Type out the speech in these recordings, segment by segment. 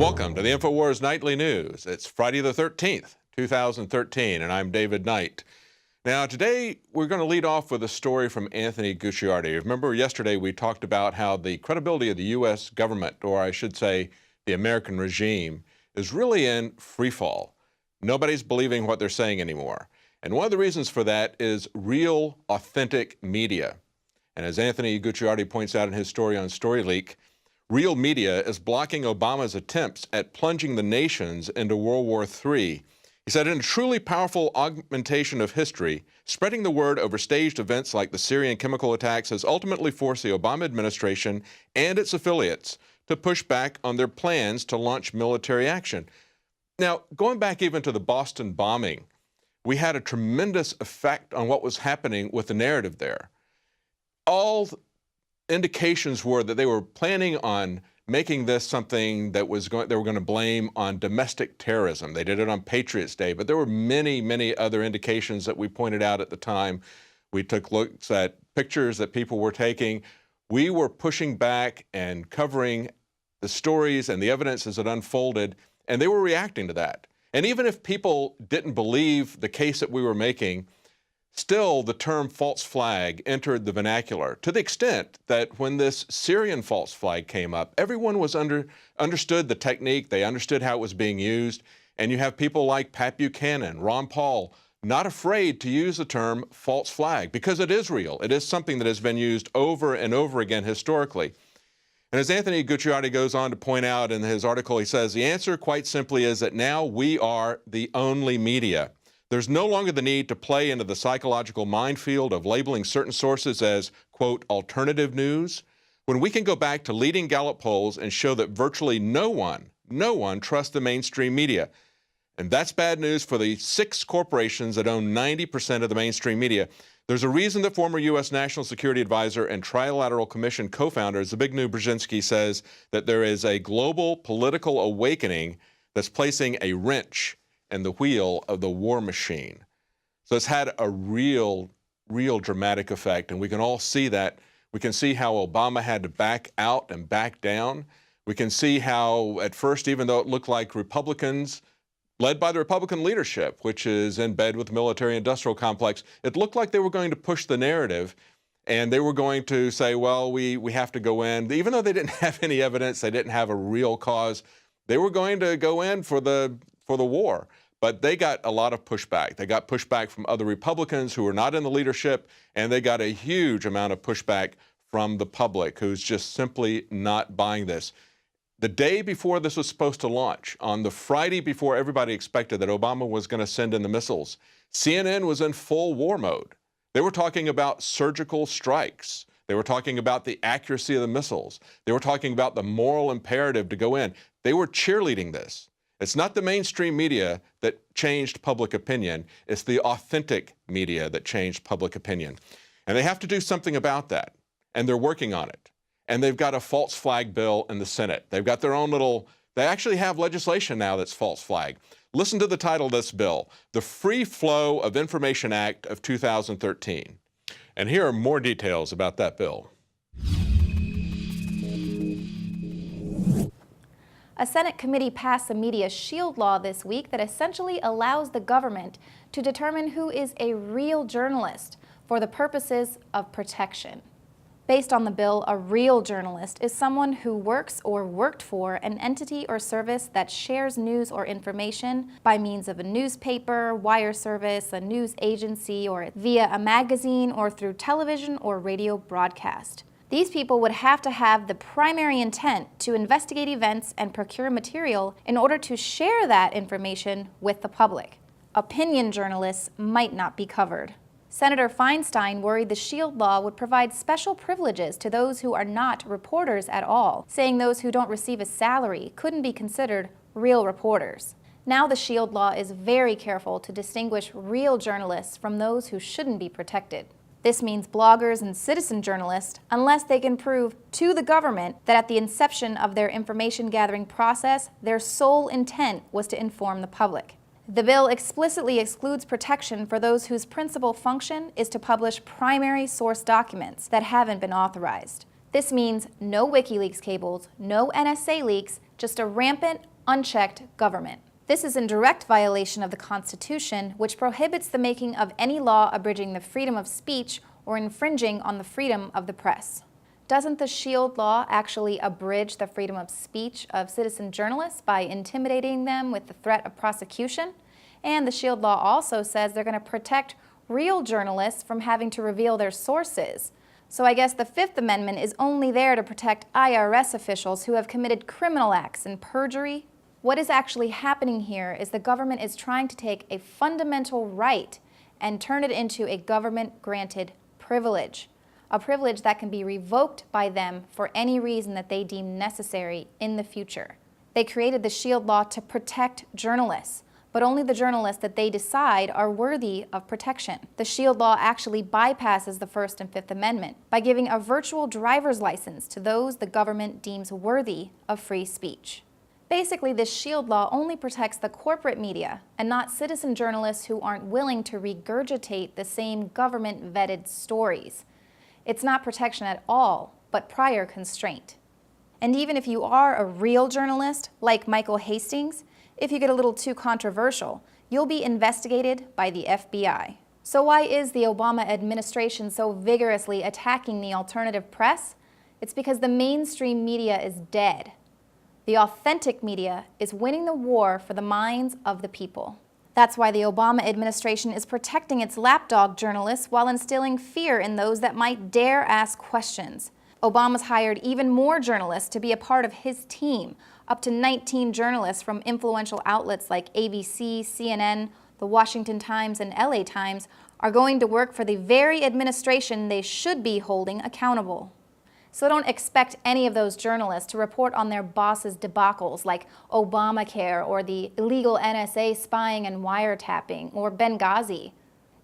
Welcome to the Infowars Nightly News. It's Friday the 13th, 2013, and I'm David Knight. Now, today we're going to lead off with a story from Anthony Gucciardi. Remember yesterday we talked about how the credibility of the U.S. government, or I should say the American regime, is really in free fall. Nobody's believing what they're saying anymore. And one of the reasons for that is real, authentic media. And as Anthony Gucciardi points out in his story on StoryLeak, real media is blocking Obama's attempts at plunging the nations into World War III. He said, in a truly powerful augmentation of history, spreading the word over staged events like the Syrian chemical attacks has ultimately forced the Obama administration and its affiliates to push back on their plans to launch military action. Now, going back even to the Boston bombing, we had a tremendous effect on what was happening with the narrative there. All indications were that they were planning on making this something that they were going to blame on domestic terrorism. They did it on Patriots Day, but there were many, many other indications that we pointed out at the time. We took looks at pictures that people were taking. We were pushing back and covering the stories and the evidence as it unfolded, and they were reacting to that. And even if people didn't believe the case that we were making, still, the term false flag entered the vernacular to the extent that when this Syrian false flag came up, everyone was understood the technique, they understood how it was being used, and you have people like Pat Buchanan, Ron Paul, not afraid to use the term false flag because it is real. It is something that has been used over and over again historically. And as Anthony Gucciardi goes on to point out in his article, he says, the answer quite simply is that now we are the only media. There's no longer the need to play into the psychological minefield of labeling certain sources as, quote, alternative news, when we can go back to leading Gallup polls and show that virtually no one trusts the mainstream media. And that's bad news for the 6 corporations that own 90% of the mainstream media. There's a reason that former U.S. National Security Advisor and Trilateral Commission co-founder Zbigniew Brzezinski says that there is a global political awakening that's placing a wrench and the wheel of the war machine. So it's had a real dramatic effect, and we can all see that. We can see how Obama had to back out and back down. We can see how, at first, even though it looked like Republicans, led by the Republican leadership, which is in bed with the military-industrial complex, it looked like they were going to push the narrative, and they were going to say, well, we have to go in. Even though they didn't have any evidence, they didn't have a real cause, they were going to go in for the war. But they got a lot of pushback. They got pushback from other Republicans who were not in the leadership, and they got a huge amount of pushback from the public who's just simply not buying this. The day before this was supposed to launch, on the Friday before everybody expected that Obama was going to send in the missiles, CNN was in full war mode. They were talking about surgical strikes. They were talking about the accuracy of the missiles. They were talking about the moral imperative to go in. They were cheerleading this. It's not the mainstream media that changed public opinion. It's the authentic media that changed public opinion. And they have to do something about that. And they're working on it. And they've got a false flag bill in the Senate. They've got their own they actually have legislation now that's false flag. Listen to the title of this bill, the Free Flow of Information Act of 2013. And here are more details about that bill. A Senate committee passed a media shield law this week that essentially allows the government to determine who is a real journalist for the purposes of protection. Based on the bill, a real journalist is someone who works or worked for an entity or service that shares news or information by means of a newspaper, wire service, a news agency, or via a magazine or through television or radio broadcast. These people would have to have the primary intent to investigate events and procure material in order to share that information with the public. Opinion journalists might not be covered. Senator Feinstein worried the SHIELD law would provide special privileges to those who are not reporters at all, saying those who don't receive a salary couldn't be considered real reporters. Now the SHIELD law is very careful to distinguish real journalists from those who shouldn't be protected. This means bloggers and citizen journalists, unless they can prove to the government that at the inception of their information gathering process, their sole intent was to inform the public. The bill explicitly excludes protection for those whose principal function is to publish primary source documents that haven't been authorized. This means no WikiLeaks cables, no NSA leaks, just a rampant unchecked government. This is in direct violation of the Constitution, which prohibits the making of any law abridging the freedom of speech or infringing on the freedom of the press. Doesn't the SHIELD law actually abridge the freedom of speech of citizen journalists by intimidating them with the threat of prosecution? And the SHIELD law also says they're going to protect real journalists from having to reveal their sources. So I guess the Fifth Amendment is only there to protect IRS officials who have committed criminal acts and perjury. What is actually happening here is the government is trying to take a fundamental right and turn it into a government-granted privilege, a privilege that can be revoked by them for any reason that they deem necessary in the future. They created the SHIELD law to protect journalists, but only the journalists that they decide are worthy of protection. The SHIELD law actually bypasses the First and Fifth Amendment by giving a virtual driver's license to those the government deems worthy of free speech. Basically, this SHIELD law only protects the corporate media and not citizen journalists who aren't willing to regurgitate the same government-vetted stories. It's not protection at all, but prior constraint. And even if you are a real journalist, like Michael Hastings, if you get a little too controversial, you'll be investigated by the FBI. So why is the Obama administration so vigorously attacking the alternative press? It's because the mainstream media is dead. The authentic media is winning the war for the minds of the people. That's why the Obama administration is protecting its lapdog journalists while instilling fear in those that might dare ask questions. Obama's hired even more journalists to be a part of his team. Up to 19 journalists from influential outlets like ABC, CNN, The Washington Times, and LA Times are going to work for the very administration they should be holding accountable. So don't expect any of those journalists to report on their boss's debacles like Obamacare or the illegal NSA spying and wiretapping or Benghazi.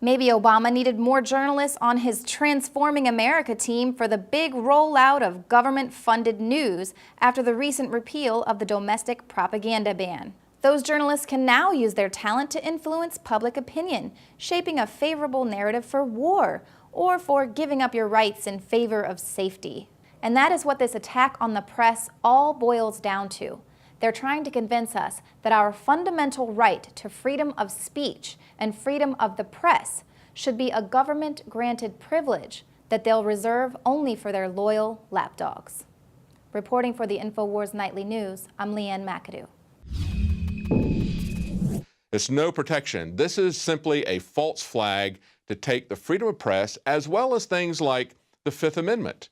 Maybe Obama needed more journalists on his Transforming America team for the big rollout of government-funded news after the recent repeal of the domestic propaganda ban. Those journalists can now use their talent to influence public opinion, shaping a favorable narrative for war or for giving up your rights in favor of safety. And that is what this attack on the press all boils down to. They're trying to convince us that our fundamental right to freedom of speech and freedom of the press should be a government-granted privilege that they'll reserve only for their loyal lapdogs. Reporting for the Infowars Nightly News, I'm Leanne McAdoo. It's no protection. This is simply a false flag to take the freedom of press as well as things like the Fifth Amendment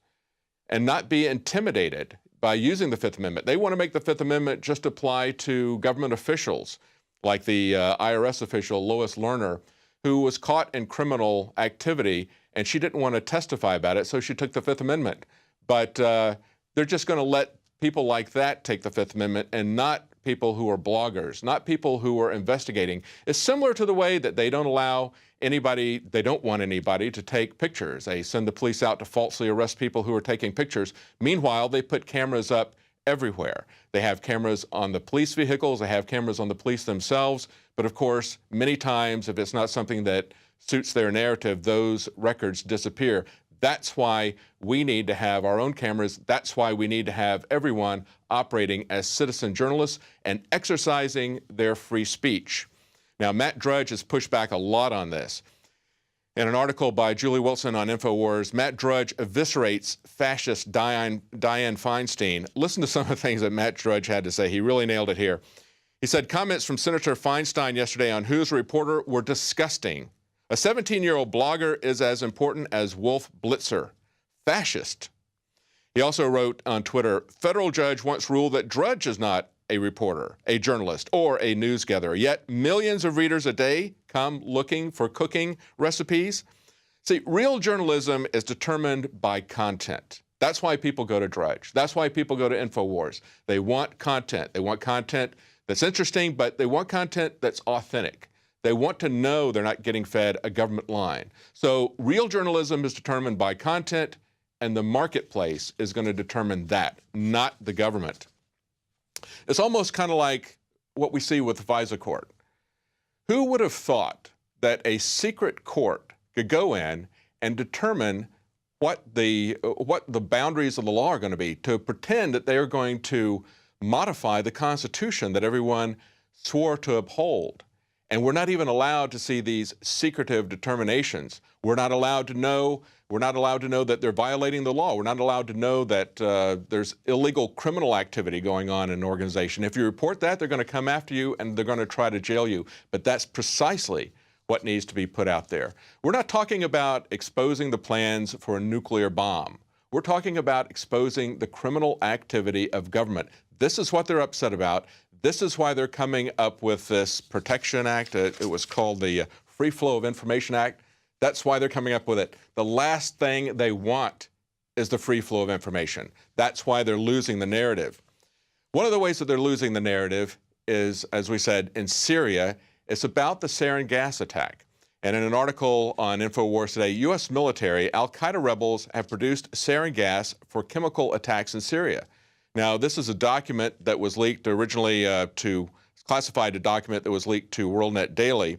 and not be intimidated by using the Fifth Amendment. They want to make the Fifth Amendment just apply to government officials, like the IRS official Lois Lerner, who was caught in criminal activity, and she didn't want to testify about it, so she took the Fifth Amendment. But they're just going to let people like that take the Fifth Amendment and not people who are bloggers, not people who are investigating. It's similar to the way that they don't allow anybody, they don't want anybody to take pictures. They send the police out to falsely arrest people who are taking pictures. Meanwhile, they put cameras up everywhere. They have cameras on the police vehicles, they have cameras on the police themselves, but of course, many times, if it's not something that suits their narrative, those records disappear. That's why we need to have our own cameras. That's why we need to have everyone operating as citizen journalists and exercising their free speech. Now, Matt Drudge has pushed back a lot on this. In an article by Julie Wilson on Infowars, Matt Drudge eviscerates fascist Dianne Feinstein. Listen to some of the things that Matt Drudge had to say. He really nailed it here. He said, comments from Senator Feinstein yesterday on Who's Reporter were disgusting. A 17-year-old blogger is as important as Wolf Blitzer. Fascist. He also wrote on Twitter, federal judge once ruled that Drudge is not a reporter, a journalist, or a news gatherer. Yet millions of readers a day come looking for cooking recipes. See, real journalism is determined by content. That's why people go to Drudge. That's why people go to Infowars. They want content. They want content that's interesting, but they want content that's authentic. They want to know they're not getting fed a government line. So real journalism is determined by content, and the marketplace is going to determine that, not the government. It's almost kind of like what we see with the FISA court. Who would have thought that a secret court could go in and determine what the boundaries of the law are going to be, to pretend that they are going to modify the Constitution that everyone swore to uphold. And we're not even allowed to see these secretive determinations. We're not allowed to know that they're violating the law. We're not allowed to know that there's illegal criminal activity going on in an organization. If you report that, they're going to come after you and they're going to try to jail you. But that's precisely what needs to be put out there. We're not talking about exposing the plans for a nuclear bomb. We're talking about exposing the criminal activity of government. This is what they're upset about. This is why they're coming up with this Protection Act. It was called the Free Flow of Information Act. That's why they're coming up with it. The last thing they want is the free flow of information. That's why they're losing the narrative. One of the ways that they're losing the narrative is, as we said, in Syria. It's about the sarin gas attack. And in an article on Infowars today, U.S. military, al-Qaeda rebels have produced sarin gas for chemical attacks in Syria. Now, this is a document that was leaked originally classified a document that was leaked to WorldNet Daily.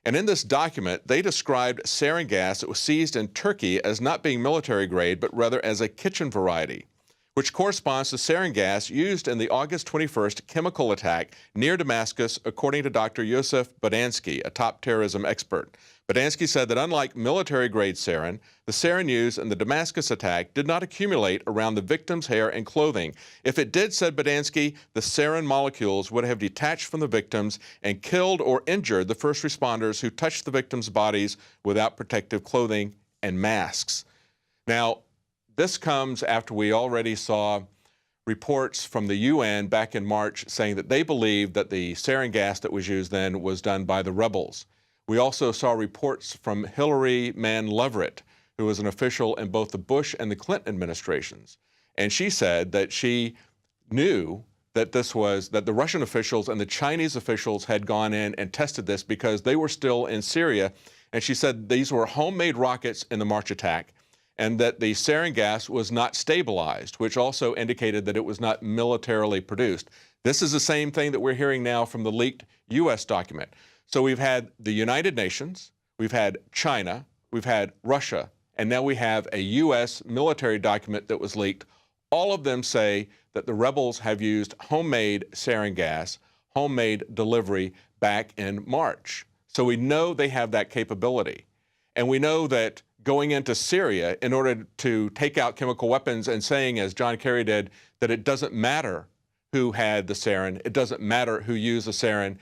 And in this document, they described sarin gas that was seized in Turkey as not being military grade, but rather as a kitchen variety, which corresponds to sarin gas used in the August 21st chemical attack near Damascus, according to Dr. Yosef Bodansky, a top terrorism expert. Bodansky said that unlike military-grade sarin, the sarin used in the Damascus attack did not accumulate around the victim's hair and clothing. If it did, said Bodansky, the sarin molecules would have detached from the victims and killed or injured the first responders who touched the victims' bodies without protective clothing and masks. Now, this comes after we already saw reports from the UN back in March saying that they believed that the sarin gas that was used then was done by the rebels. We also saw reports from Hillary Mann Leverett, who was an official in both the Bush and the Clinton administrations. And she said that she knew that that the Russian officials and the Chinese officials had gone in and tested this because they were still in Syria. And she said these were homemade rockets in the March attack, and that the sarin gas was not stabilized, which also indicated that it was not militarily produced. This is the same thing that we're hearing now from the leaked U.S. document. So we've had the United Nations, we've had China, we've had Russia, and now we have a U.S. military document that was leaked. All of them say that the rebels have used homemade sarin gas, homemade delivery back in March. So we know they have that capability. And we know that going into Syria in order to take out chemical weapons and saying, as John Kerry did, that it doesn't matter who had the sarin, it doesn't matter who used the sarin,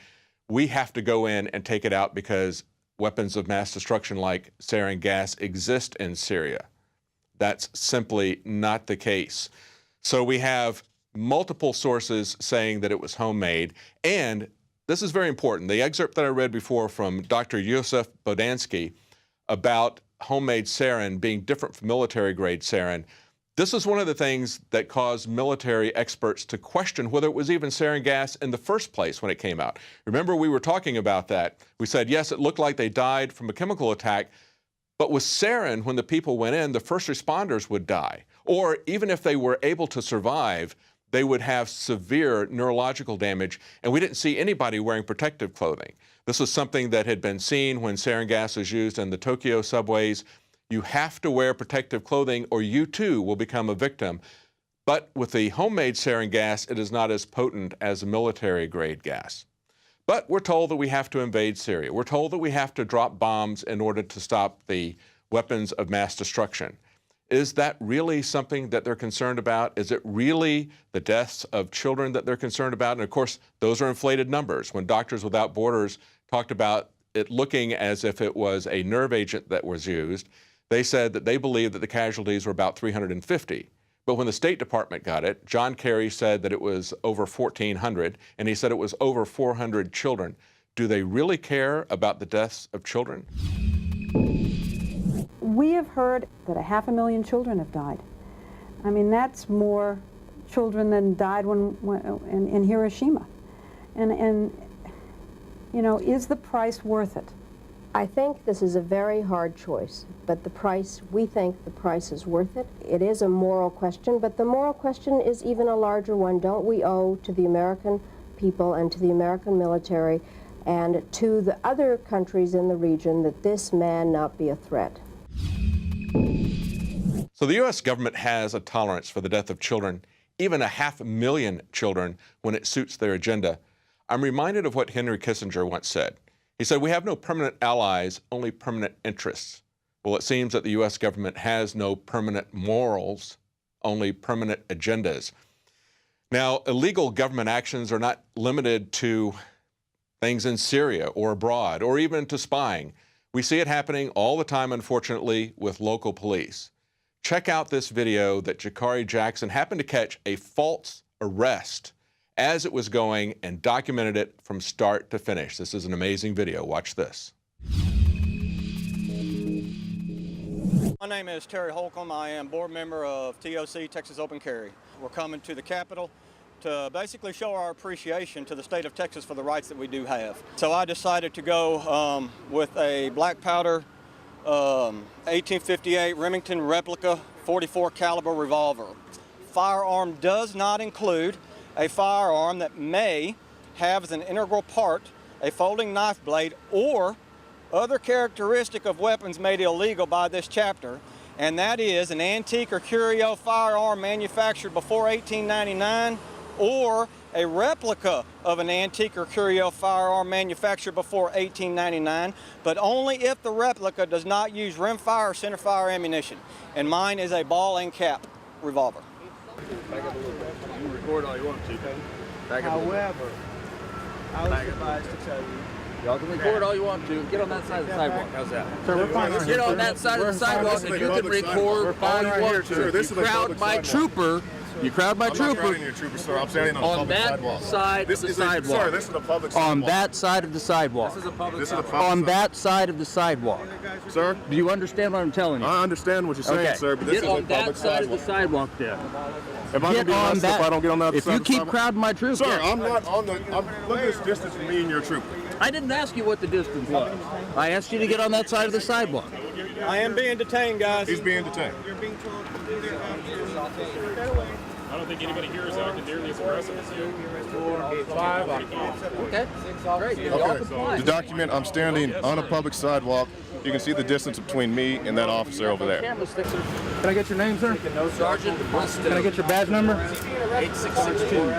we have to go in and take it out because weapons of mass destruction like sarin gas exist in Syria. That's simply not the case. So we have multiple sources saying that it was homemade, and this is very important. The excerpt that I read before from Dr. Yosef Bodansky about homemade sarin being different from military-grade sarin, this is one of the things that caused military experts to question whether it was even sarin gas in the first place when it came out. Remember, we were talking about that. We said, yes, it looked like they died from a chemical attack, but with sarin, when the people went in, the first responders would die. Or even if they were able to survive, they would have severe neurological damage, and we didn't see anybody wearing protective clothing. This was something that had been seen when sarin gas was used in the Tokyo subways. You have to wear protective clothing or you too will become a victim. But with the homemade sarin gas, it is not as potent as a military-grade gas. But we're told that we have to invade Syria. We're told that we have to drop bombs in order to stop the weapons of mass destruction. Is that really something that they're concerned about? Is it really the deaths of children that they're concerned about? And of course, those are inflated numbers. When Doctors Without Borders talked about it looking as if it was a nerve agent that was used, they said that they believed that the casualties were about 350. But when the State Department got it, John Kerry said that it was over 1,400, and he said it was over 400 children. Do they really care about the deaths of children? We have heard that 500,000 children have died. I mean, that's more children than died in Hiroshima. And you know, is the price worth it? I think this is a very hard choice, but we think the price is worth it. It is a moral question, but the moral question is even a larger one. Don't we owe to the American people and to the American military and to the other countries in the region that this man not be a threat? So the U.S. government has a tolerance for the death of children, even 500,000 children when it suits their agenda, I'm reminded of what Henry Kissinger once said. He said, "We have no permanent allies, only permanent interests." Well, it seems that the U.S. government has no permanent morals, only permanent agendas. Now, illegal government actions are not limited to things in Syria or abroad, or even to spying. We see it happening all the time, unfortunately, with local police. Check out this video that Jakari Jackson happened to catch a false arrest as it was going and documented it from start to finish. This is an amazing video. Watch this. My name is Terry Holcomb. I am board member of TOC, Texas Open Carry. We're coming to the Capitol to basically show our appreciation to the state of Texas for the rights that we do have. So I decided to go with a black powder 1858 Remington replica 44 caliber revolver. Firearm does not include a firearm that may have as an integral part a folding knife blade or other characteristic of weapons made illegal by this chapter, and that is an antique or curio firearm manufactured before 1899 or a replica of an antique or curio firearm manufactured before 1899, but only if the replica does not use rimfire or centerfire ammunition. And mine is a ball and cap revolver. Back up a little bit. You can record all you want to. Back up. However, I was advised to tell you. Y'all can record all you want to. Get on that side of the sidewalk. How's that? Sir, we're fine right Get here, on sir. that side of the sidewalk and you can record all you want to. Sir, You crowd my trooper. You crowd my I'm not trooper. crowding your trooper, sir. I'm standing on a public that sidewalk. side of the sidewalk. Sir, this is a public sidewalk. On that side of the sidewalk. This is a public On that side of the sidewalk. Sir, Do you understand what I'm telling you? I understand what you're saying, Okay. sir, but this Get is a on public that side of the sidewalk. sidewalk then. If I'm going to be arrested if I don't get on the other If side you of the keep sidewalk. crowding my trooper. Sir, I'm not on the... look at this distance from me and your trooper. I didn't ask you what the distance was. I asked you to get on that side of the sidewalk. I am being detained, guys. He's being detained. I don't think anybody here is acting nearly as aggressive as you. Okay, great. Y'all comply. The document, I'm standing on a public sidewalk. You can see the distance between me and that officer over there. Camera sticks are Can I get your name, sir? Sergeant Busto. Can I get your badge number? 8662.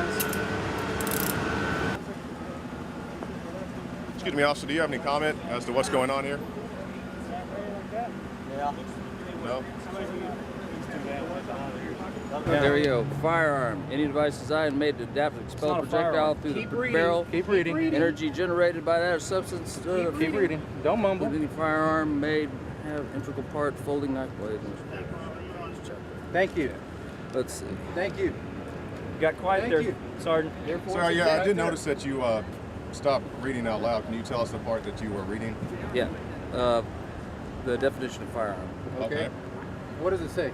Excuse me, officer, do you have any comment as to what's going on here? Yeah. No? There you go. Firearm. Any device designed and made to adapt and expel a projectile through the barrel. Keep reading. Energy generated by that substance. Keep reading. Don't mumble. Any firearm made have integral part folding knife blade. Thank you. Let's see. Thank you. Got quiet Thank there, you. Sergeant. Sir, yeah, I did notice that you stopped reading out loud. Can you tell us the part that you were reading? Yeah. The definition of firearm. Okay. What does it say?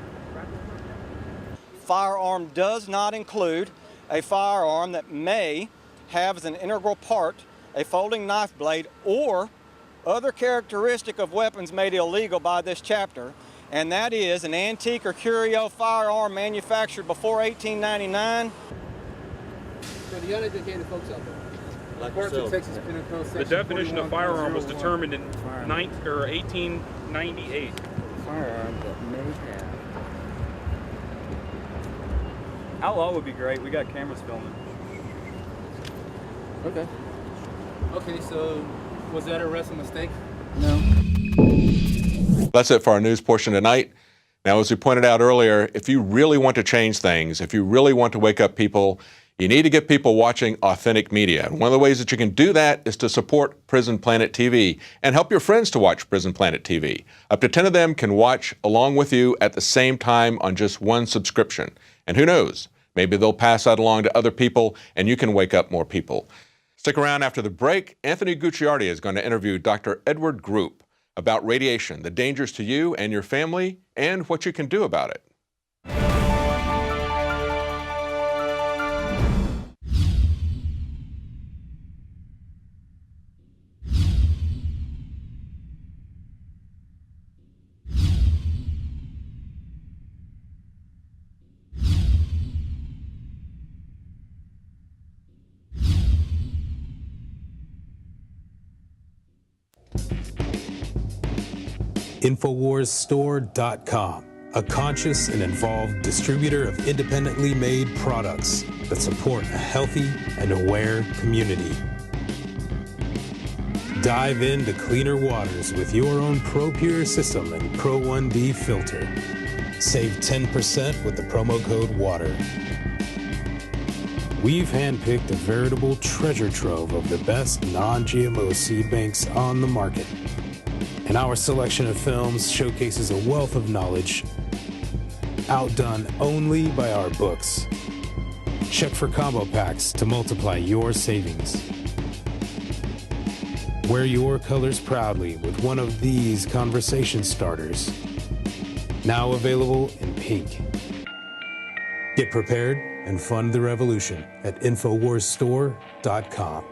Firearm does not include a firearm that may have as an integral part a folding knife blade or other characteristic of weapons made illegal by this chapter, and that is an antique or curio firearm manufactured before 1899. So the uneducated folks out there. The definition of firearm was determined in 1898. Firearm that may have. Outlaw would be great. We got cameras filming. Okay. Okay, so was that arrest a mistake? No. That's it for our news portion tonight. Now, as we pointed out earlier, if you really want to change things, if you really want to wake up people, you need to get people watching authentic media. And one of the ways that you can do that is to support Prison Planet TV and help your friends to watch Prison Planet TV. Up to 10 of them can watch along with you at the same time on just one subscription. And who knows, maybe they'll pass that along to other people and you can wake up more people. Stick around after the break. Anthony Gucciardi is going to interview Dr. Edward Group about radiation, the dangers to you and your family, and what you can do about it. Infowarsstore.com. a conscious and involved distributor of independently made products that support a healthy and aware community. Dive into cleaner waters with your own ProPure system and Pro 1D filter. Save 10% with the promo code WATER. We've handpicked a veritable treasure trove of the best non-GMO seed banks on the market. And our selection of films showcases a wealth of knowledge outdone only by our books. Check for combo packs to multiply your savings. Wear your colors proudly with one of these conversation starters. Now available in pink. Get prepared and fund the revolution at InfoWarsStore.com.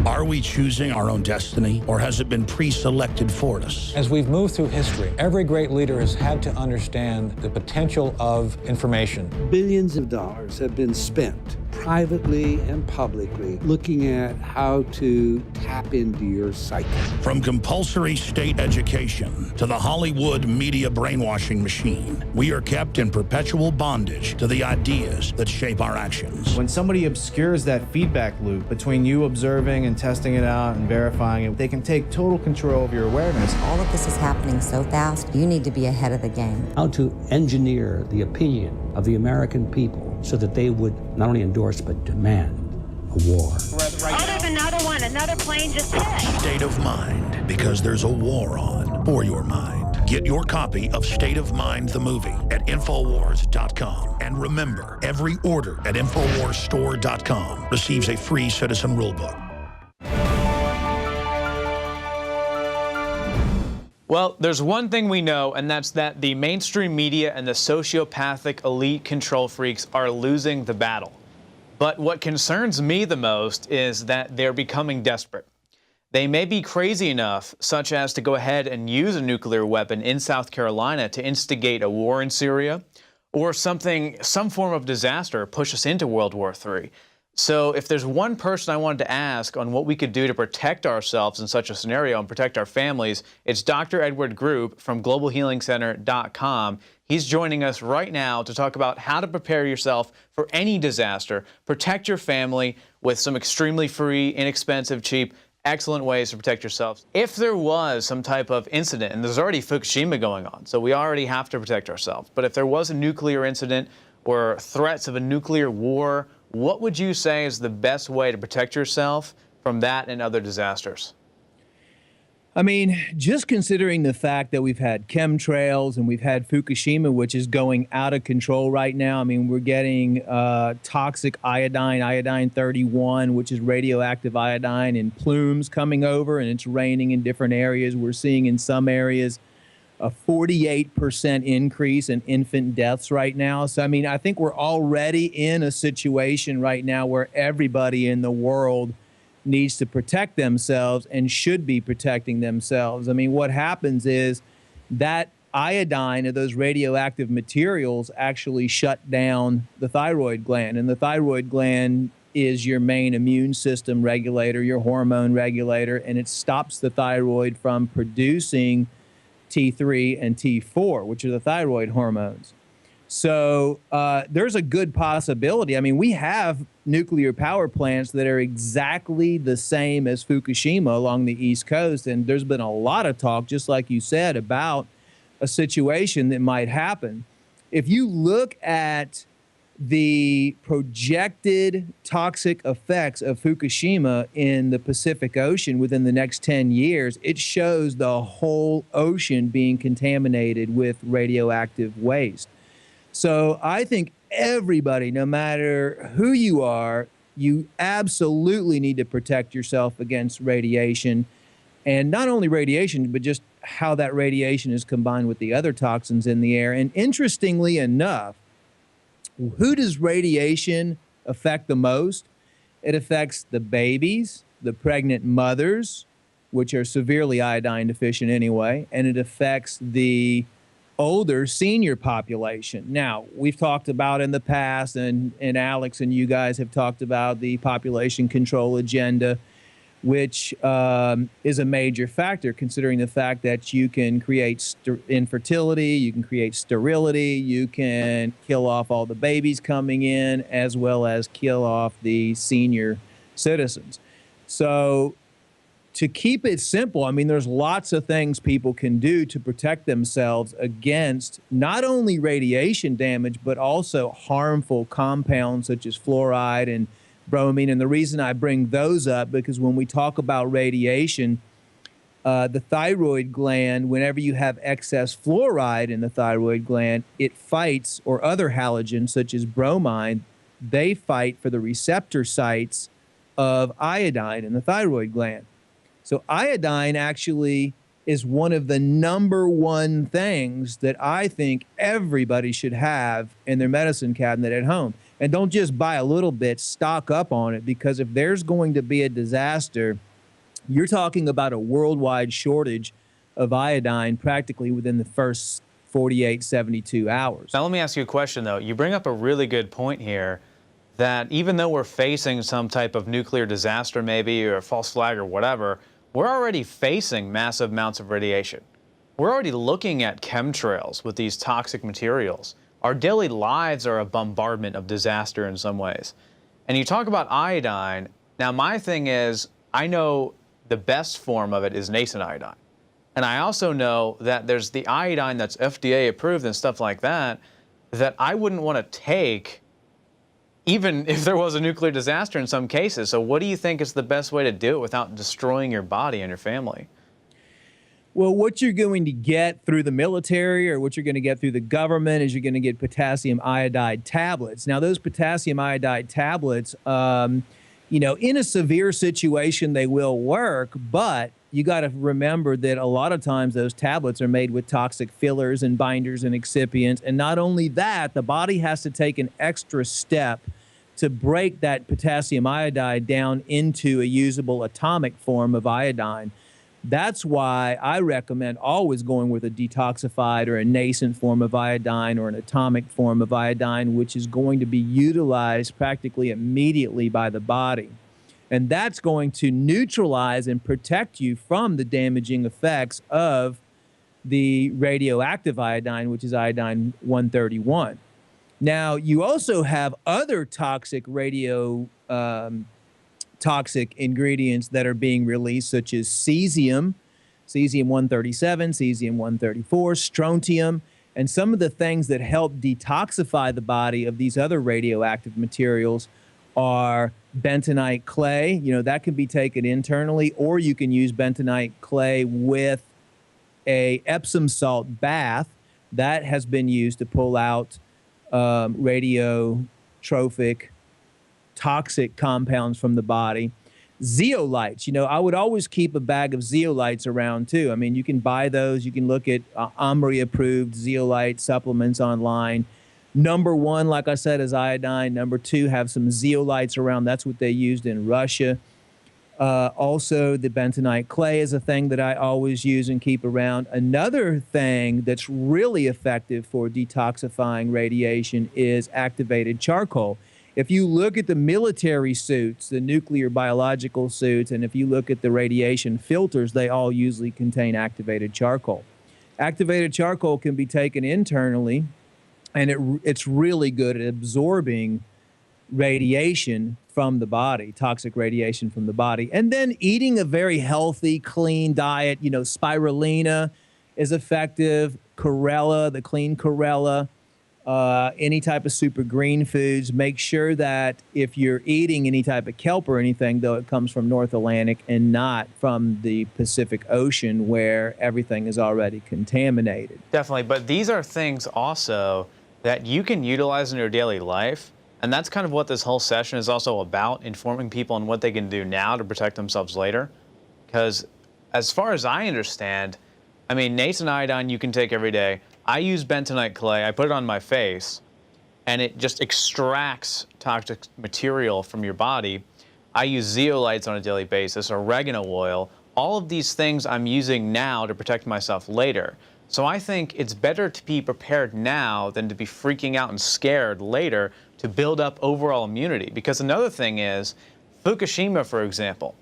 Are we choosing our own destiny, or has it been pre-selected for us? As we've moved through history, every great leader has had to understand the potential of information. Billions of dollars have been spent, privately and publicly, looking at how to tap into your psyche. From compulsory state education to the Hollywood media brainwashing machine, we are kept in perpetual bondage to the ideas that shape our actions. When somebody obscures that feedback loop between you observing and testing it out and verifying it, they can take total control of your awareness. All of this is happening so fast, you need to be ahead of the game. How to engineer the opinion of the American people so that they would not only endorse but demand a war. Oh, there's another one. Another plane just hit. State of Mind, because there's a war on for your mind. Get your copy of State of Mind, the movie, at Infowars.com. And remember, every order at InfoWarsStore.com receives a free citizen rulebook. Well, there's one thing we know, and that's that the mainstream media and the sociopathic elite control freaks are losing the battle. But what concerns me the most is that they're becoming desperate. They may be crazy enough, such as to go ahead and use a nuclear weapon in South Carolina to instigate a war in Syria, or some form of disaster, push us into World War III. So if there's one person I wanted to ask on what we could do to protect ourselves in such a scenario and protect our families, it's Dr. Edward Group from GlobalHealingCenter.com. He's joining us right now to talk about how to prepare yourself for any disaster, protect your family with some extremely free, inexpensive, cheap, excellent ways to protect yourselves. If there was some type of incident, and there's already Fukushima going on, so we already have to protect ourselves, but if there was a nuclear incident or threats of a nuclear war, what would you say is the best way to protect yourself from that and other disasters? I mean, just considering the fact that we've had chemtrails and we've had Fukushima, which is going out of control right now. I mean, we're getting toxic iodine, iodine-31, which is radioactive iodine, in plumes coming over, and it's raining in different areas. We're seeing in some areas a 48% increase in infant deaths right now. So, I mean, I think we're already in a situation right now where everybody in the world needs to protect themselves and should be protecting themselves. I mean, what happens is that iodine or those radioactive materials actually shut down the thyroid gland, and the thyroid gland is your main immune system regulator, your hormone regulator, and it stops the thyroid from producing T3 and T4, which are the thyroid hormones. So there's a good possibility. I mean, we have nuclear power plants that are exactly the same as Fukushima along the East Coast, and there's been a lot of talk, just like you said, about a situation that might happen. If you look at the projected toxic effects of Fukushima in the Pacific Ocean within the next 10 years, it shows the whole ocean being contaminated with radioactive waste. So I think everybody, no matter who you are, you absolutely need to protect yourself against radiation. And not only radiation, but just how that radiation is combined with the other toxins in the air. And interestingly enough, who does radiation affect the most? It affects the babies, the pregnant mothers, which are severely iodine deficient anyway, and it affects the older senior population. Now, we've talked about in the past, and Alex and you guys have talked about the population control agenda. which is a major factor, considering the fact that you can create infertility, you can create sterility, you can kill off all the babies coming in, as well as kill off the senior citizens. So to keep it simple, I mean, there's lots of things people can do to protect themselves against not only radiation damage, but also harmful compounds such as fluoride and bromine. And the reason I bring those up, because when we talk about radiation, the thyroid gland, whenever you have excess fluoride in the thyroid gland, it fights, or other halogens such as bromine, they fight for the receptor sites of iodine in the thyroid gland. So iodine actually is one of the #1 things that I think everybody should have in their medicine cabinet at home. And don't just buy a little bit, stock up on it, because if there's going to be a disaster, you're talking about a worldwide shortage of iodine practically within the first 48, 72 hours. Now let me ask you a question though. You bring up a really good point here, that even though we're facing some type of nuclear disaster maybe, or a false flag or whatever, we're already facing massive amounts of radiation. We're already looking at chemtrails with these toxic materials. Our daily lives are a bombardment of disaster in some ways. And you talk about iodine. Now my thing is, I know the best form of it is nascent iodine. And I also know that there's the iodine that's FDA approved and stuff like that, that I wouldn't want to take even if there was a nuclear disaster in some cases. So what do you think is the best way to do it without destroying your body and your family? Well, what you're going to get through the military, or what you're going to get through the government, is you're going to get potassium iodide tablets. Now, those potassium iodide tablets, you know, in a severe situation, they will work, but you got to remember that a lot of times those tablets are made with toxic fillers and binders and excipients. And not only that, the body has to take an extra step to break that potassium iodide down into a usable atomic form of iodine. That's why I recommend always going with a detoxified or a nascent form of iodine, or an atomic form of iodine, which is going to be utilized practically immediately by the body. And that's going to neutralize and protect you from the damaging effects of the radioactive iodine, which is iodine 131. Now, you also have other toxic toxic ingredients that are being released, such as cesium, cesium-137, cesium-134, strontium, and some of the things that help detoxify the body of these other radioactive materials are bentonite clay. You know, that can be taken internally, or you can use bentonite clay with a Epsom salt bath. That has been used to pull out radiotrophic toxic compounds from the body. Zeolites, you know, I would always keep a bag of zeolites around too. I mean, you can buy those. You can look at Omri approved zeolite supplements online. #1, like I said, is iodine. #2, have some zeolites around. That's what they used in Russia. Also, the bentonite clay is a thing that I always use and keep around. Another thing that's really effective for detoxifying radiation is activated charcoal. If you look at the military suits, the nuclear biological suits, and if you look at the radiation filters, they all usually contain activated charcoal. Activated charcoal can be taken internally, and it's really good at absorbing radiation from the body, toxic radiation from the body. And then eating a very healthy, clean diet, you know, spirulina is effective, chlorella, the clean chlorella, any type of super green foods. Make sure that if you're eating any type of kelp or anything, though, it comes from North Atlantic and not from the Pacific Ocean, where everything is already contaminated. Definitely, but these are things also that you can utilize in your daily life. And that's kind of what this whole session is also about, informing people on what they can do now to protect themselves later. Because as far as I understand, I mean, nascent iodine you can take every day. I use bentonite clay, I put it on my face, and it just extracts toxic material from your body. I use zeolites on a daily basis, oregano oil. All of these things I'm using now to protect myself later. So I think it's better to be prepared now than to be freaking out and scared later to build up overall immunity. Because another thing is, Fukushima, for example,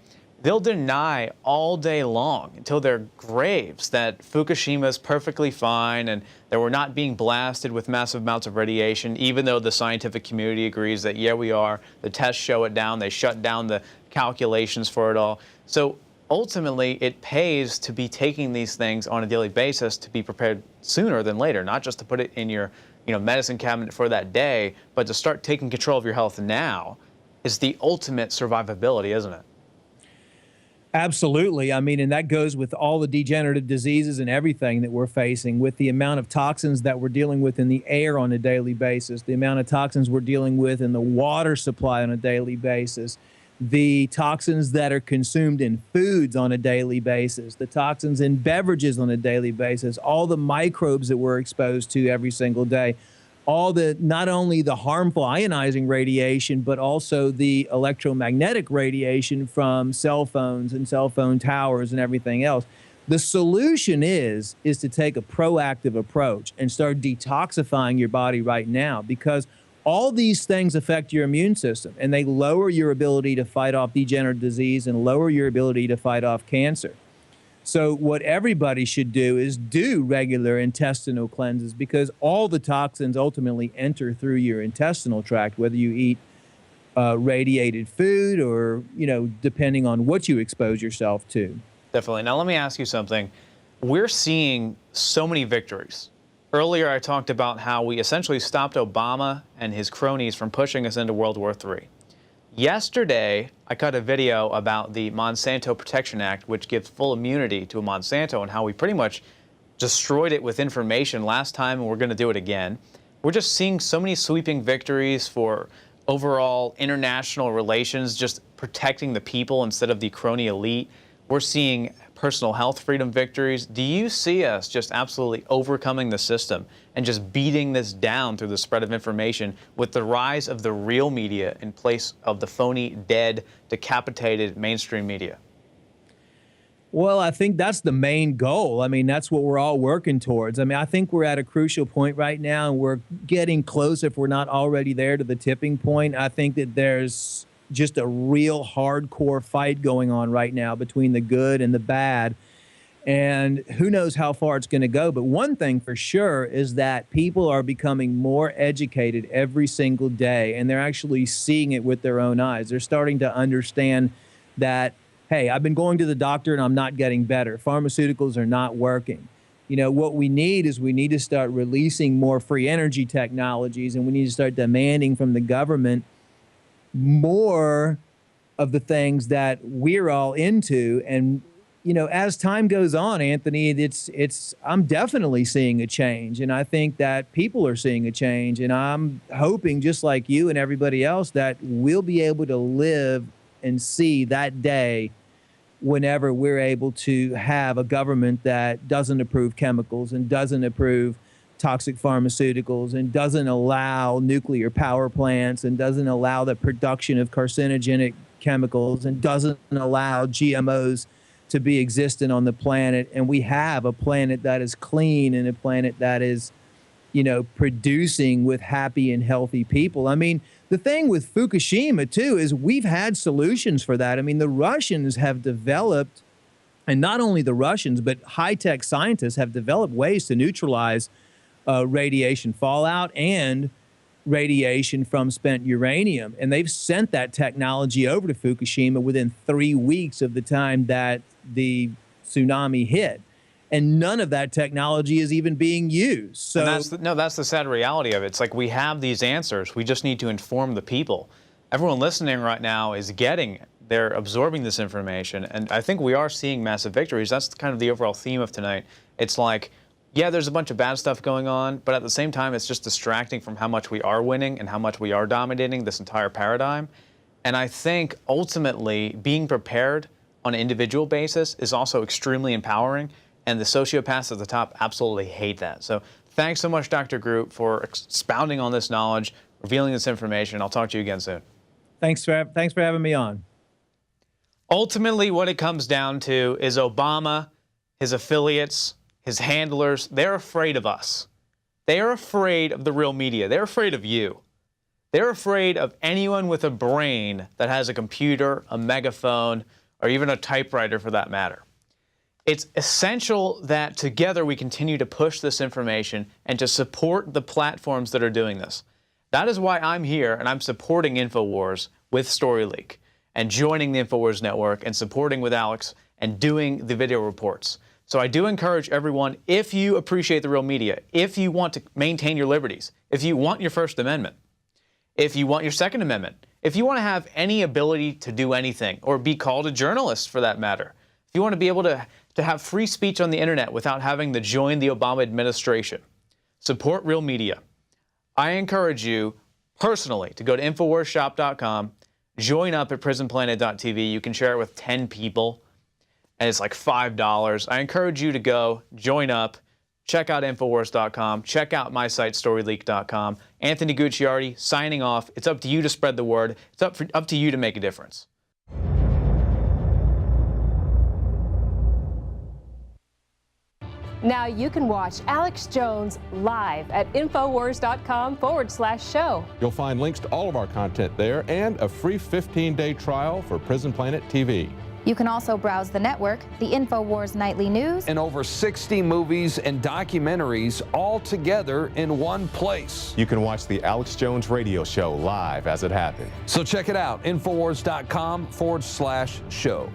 they'll deny all day long until their graves that Fukushima is perfectly fine and that we're not being blasted with massive amounts of radiation, even though the scientific community agrees that, yeah, we are. The tests show it down. They shut down the calculations for it all. So ultimately, it pays to be taking these things on a daily basis to be prepared sooner than later, not just to put it in your medicine cabinet for that day, but to start taking control of your health now is the ultimate survivability, isn't it? Absolutely. I mean, and that goes with all the degenerative diseases and everything that we're facing, with the amount of toxins that we're dealing with in the air on a daily basis, the amount of toxins we're dealing with in the water supply on a daily basis, the toxins that are consumed in foods on a daily basis, the toxins in beverages on a daily basis, all the microbes that we're exposed to every single day. All the, not only the harmful ionizing radiation, but also the electromagnetic radiation from cell phones and cell phone towers and everything else. The solution is to take a proactive approach and start detoxifying your body right now, because all these things affect your immune system and they lower your ability to fight off degenerative disease and lower your ability to fight off cancer. So what everybody should do is do regular intestinal cleanses, because all the toxins ultimately enter through your intestinal tract, whether you eat radiated food or, depending on what you expose yourself to. Definitely. Now, let me ask you something. We're seeing so many victories. Earlier, I talked about how we essentially stopped Obama and his cronies from pushing us into World War III. Yesterday, I cut a video about the Monsanto Protection Act, which gives full immunity to Monsanto, and how we pretty much destroyed it with information last time, and we're going to do it again. We're just seeing so many sweeping victories for overall international relations, just protecting the people instead of the crony elite. We're seeing personal health freedom victories. Do you see us just absolutely overcoming the system and just beating this down through the spread of information with the rise of the real media in place of the phony, dead, decapitated mainstream media? Well, I think that's the main goal. I mean, that's what we're all working towards. I mean, I think we're at a crucial point right now, and we're getting close, if we're not already there, to the tipping point. I think that there's just a real hardcore fight going on right now between the good and the bad. And who knows how far it's going to go. But one thing for sure is that people are becoming more educated every single day, and they're actually seeing it with their own eyes. They're starting to understand that, hey, I've been going to the doctor and I'm not getting better. Pharmaceuticals are not working. What we need is we need to start releasing more free energy technologies, and we need to start demanding from the government more of the things that we're all into. And as time goes on, Anthony, I'm definitely seeing a change, and I think that people are seeing a change, and I'm hoping, just like you and everybody else, that we'll be able to live and see that day whenever we're able to have a government that doesn't approve chemicals and doesn't approve toxic pharmaceuticals and doesn't allow nuclear power plants and doesn't allow the production of carcinogenic chemicals and doesn't allow GMOs to be existent on the planet. And we have a planet that is clean and a planet that is, producing with happy and healthy people. I mean, the thing with Fukushima, too, is we've had solutions for that. I mean, the Russians have developed, and not only the Russians, but high-tech scientists have developed ways to neutralize radiation fallout and radiation from spent uranium. And they've sent that technology over to Fukushima within 3 weeks of the time that the tsunami hit. And none of that technology is even being used. So that's the sad reality of it. It's like we have these answers. We just need to inform the people. Everyone listening right now is getting it. They're absorbing this information. And I think we are seeing massive victories. That's kind of the overall theme of tonight. It's like, yeah, there's a bunch of bad stuff going on, but at the same time, it's just distracting from how much we are winning and how much we are dominating this entire paradigm. And I think ultimately being prepared on an individual basis is also extremely empowering, and the sociopaths at the top absolutely hate that. So thanks so much, Dr. Groot, for expounding on this knowledge, revealing this information. I'll talk to you again soon. Thanks for having me on. Ultimately, what it comes down to is Obama, his affiliates, his handlers, they're afraid of us. They are afraid of the real media. They're afraid of you. They're afraid of anyone with a brain that has a computer, a megaphone, or even a typewriter for that matter. It's essential that together we continue to push this information and to support the platforms that are doing this. That is why I'm here and I'm supporting Infowars with StoryLeak and joining the Infowars network and supporting with Alex and doing the video reports. So I do encourage everyone, if you appreciate the real media, if you want to maintain your liberties, if you want your First Amendment, if you want your Second Amendment, if you want to have any ability to do anything or be called a journalist for that matter, if you want to be able to have free speech on the internet without having to join the Obama administration, support real media. I encourage you personally to go to InfoWarsShop.com, join up at PrisonPlanet.tv. You can share it with 10 people, and it's like $5. I encourage you to go, join up, check out Infowars.com, check out my site, StoryLeak.com. Anthony Gucciardi signing off. It's up to you to spread the word. It's up to you to make a difference. Now you can watch Alex Jones live at Infowars.com/show. You'll find links to all of our content there and a free 15-day trial for Prison Planet TV. You can also browse the network, the Infowars Nightly News, and over 60 movies and documentaries all together in one place. You can watch the Alex Jones radio show live as it happened. So check it out, Infowars.com/show.